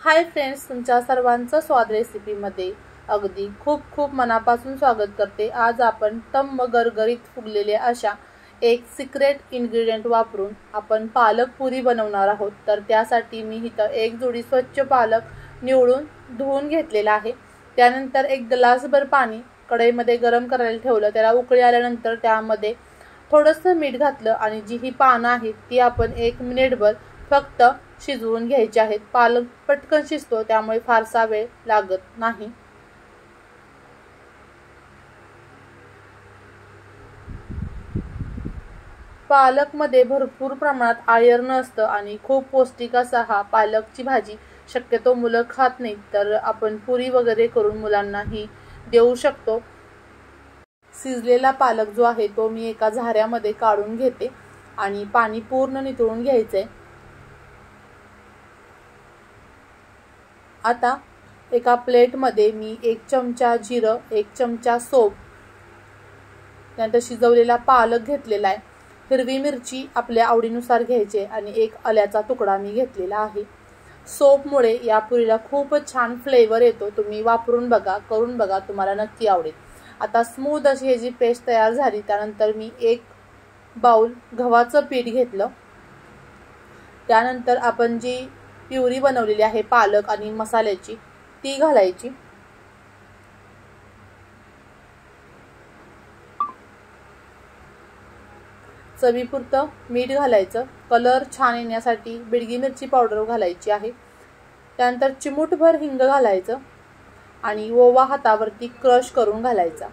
Hi friends, तुमच्या सर्वांचं स्वाद रेसिपीमध्ये अगदी खूप खूप मनापासून स्वागत करते। आज आपण टम्म गरगरीत फुगलेल्या अशा एक सिक्रेट इन्ग्रेडियंट वापरून आपण पालक पुरी बनवणार आहोत। तर त्यासाठी मी इथं एक जोडी स्वच्छ पालक निवडून धुवून घेतलेला आहे। त्यानंतर एक ग्लासभर पाणी कढईमध्ये गरम करायला ठेवलं। त्याला उकळी आल्यानंतर त्यामध्ये थोडंसं मीठ घातलं आणि जी ही पानं आहेत ती आपण 1 मिनिटभर फक्त शिजवून घ्यायचे आहेत। पालक पटकन शिजतो त्यामुळे फारसा वेळ लागत नाही। पालक मध्ये भरपूर प्रमाणात आयर्न असतं आणि खूप पौष्टिक असा हा पालकची भाजी शक्यतो मुलं खात नाहीत, तर आपण पुरी वगैरे करून मुलांनाही देऊ शकतो। शिजलेला पालक जो आहे तो मी एका झाऱ्यामध्ये काढून घेते आणि पाणी पूर्ण निथळून घ्यायचे। आता एका प्लेट मध्ये मी 1 चमचा जिरं, 1 चमचा सोप, त्यानंतर शिजवलेला पालक घेतलेला आहे। हिरवी मिरची आपल्या आवडीनुसार घ्यायचे आणि 1 आल्याचा तुकडा मी घेतलेला आहे। सोपमुळे या पुरीला खूप छान फ्लेवर येतो। तुम्ही वापरून बघा, करून बघा, तुम्हाला नक्की आवडेल। आता स्मूथ अशी ही जी पेस्ट तयार झाली त्यानंतर मी 1 बाउल गव्हाचं पीठ घेतलं। त्यानंतर आपण जी प्युरी बनवलेली आहे पालक आणि मसाल्याची ती घालायची। चवीपुरतं मीठ घालायचं। कलर छान येण्यासाठी बिडगी मिरची पावडर घालायची आहे। त्यानंतर चिमूटभर हिंग घालायचं आणि ओवा हातावरती क्रश करून घालायचा।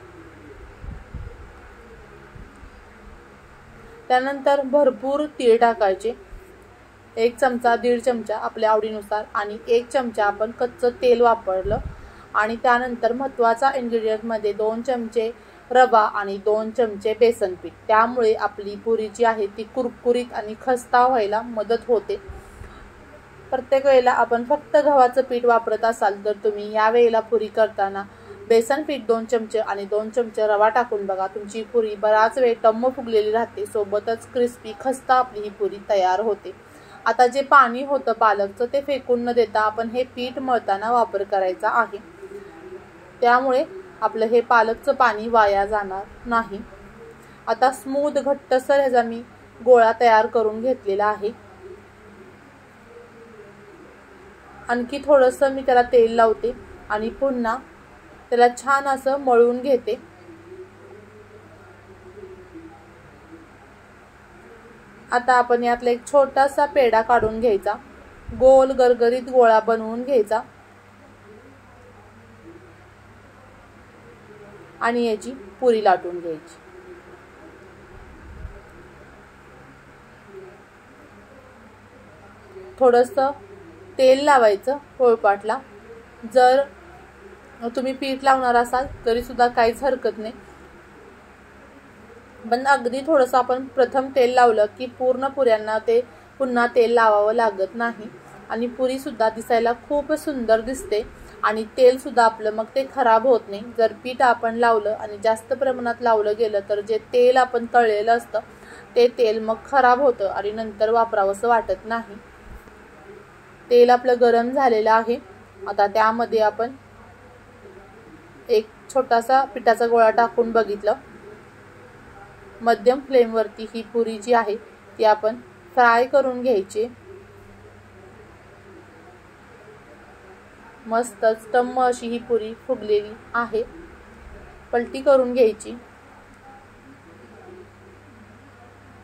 त्यानंतर भरपूर तीळ टाकायचे, 1 चमचा 1.5 चमचा आपल्या आवडीनुसार आणि 1 चमचा आपण कच्चं तेल वापरलं। आणि त्यानंतर महत्त्वाचा इन्ग्रेडियंट मध्ये 2 चमचे रवा आणि 2 चमचे बेसन पीठ। त्यामुळे आपली पुरी जी आहे ती कुरकुरीत आणि खस्ता व्हायला मदत होते। प्रत्येक वेळेला आपण फक्त गव्हाचं पीठ वापरत असाल तर तुम्ही या वेळेला पुरी करताना बेसन पीठ 2 चमचे आणि 2 चमचे रवा टाकून बघा, तुमची पुरी बराच वेळ टम्म फुगलेली राहते, सोबतच क्रिस्पी खस्ता आपली ही पुरी तयार होते। आता जे पाणी होतं पालकचं ते फेकून न देता आपण हे पीठ मळताना वापर करायचा आहे, त्यामुळे आपलं हे पालकचं पाणी वाया जाणार नाही। आता स्मूथ घट्टसर ह्याचा मी गोळा तयार करून घेतलेला आहे। आणखी थोडंसं मी त्याला तेल लावते आणि पुन्हा त्याला छान असं मळून घेते। आता आपण यातला एक छोटासा पेढा काढून घ्यायचा, गोल गरगरीत गोळा बनवून घ्यायचा आणि याची पुरी लाटून घ्यायची। थोडंसं तेल लावायचं पोळपाटला। जर तुम्ही पीठ लावणार असाल तरी सुद्धा काहीच हरकत नाही, पण अगदी थोडंसं आपण प्रथम तेल लावलं की पूर्ण पुऱ्यांना ते पुन्हा तेल लावावं लागत नाही आणि पुरी सुद्धा दिसायला खूप सुंदर दिसते आणि तेल सुद्धा आपलं मग ते खराब होत नाही। जर पीठ आपण लावलं आणि जास्त प्रमाणात लावलं गेलं तर जे तेल आपण तळलेलं असतं ते तेल मग खराब होतं आणि नंतर वापरावंसं वाटत नाही। तेल आपलं गरम झालेलं आहे। आता त्यामध्ये आपण एक छोटासा पिठाचा गोळा टाकून बघितलं। मध्यम फ्लेम वरती ही पुरी जी आहे ती आपण फ्राय करून घ्यायची। मस्तच टम्म अशी ही पुरी फुगलेली आहे। पलटी करून घ्यायची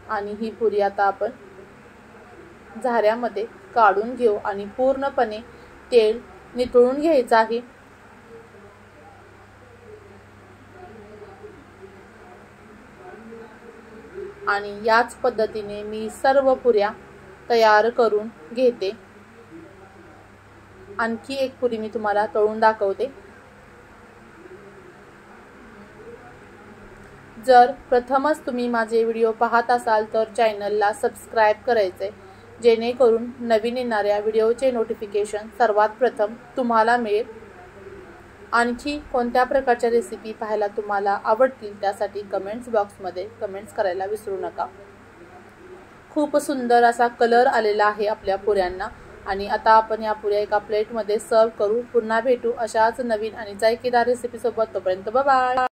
आणि ही पुरी आता आपण झाऱ्यामध्ये काढून घेऊ आणि पूर्णपणे तेल निथळून घ्यायचं आहे। आणि याच पद्धतीने मी सर्व पुऱ्या तयार करून घेते। आणखी एक पुरी मी तुम्हाला तळून दाखवते। जर प्रथमच तुम्ही माझे व्हिडिओ पाहत असाल तर चॅनलला सबस्क्राइब करायचे, जेणेकरून नवीन येणाऱ्या व्हिडिओचे नोटिफिकेशन सर्वात प्रथम तुम्हाला मिळेल। आणखी कोणत्या प्रकारच्या रेसिपी पाहायला तुम्हाला आवडतील त्यासाठी कमेंट्स बॉक्समध्ये कमेंट्स करायला विसरू नका। खूप सुंदर असा कलर आलेला आहे आपल्या पुऱ्यांना आणि आता आपण या पुऱ्या एका प्लेटमध्ये सर्व करू. पुन्हा भेटू अशाच नवीन आणि जायकेदार रेसिपीसोबत. तोपर्यंत बाय.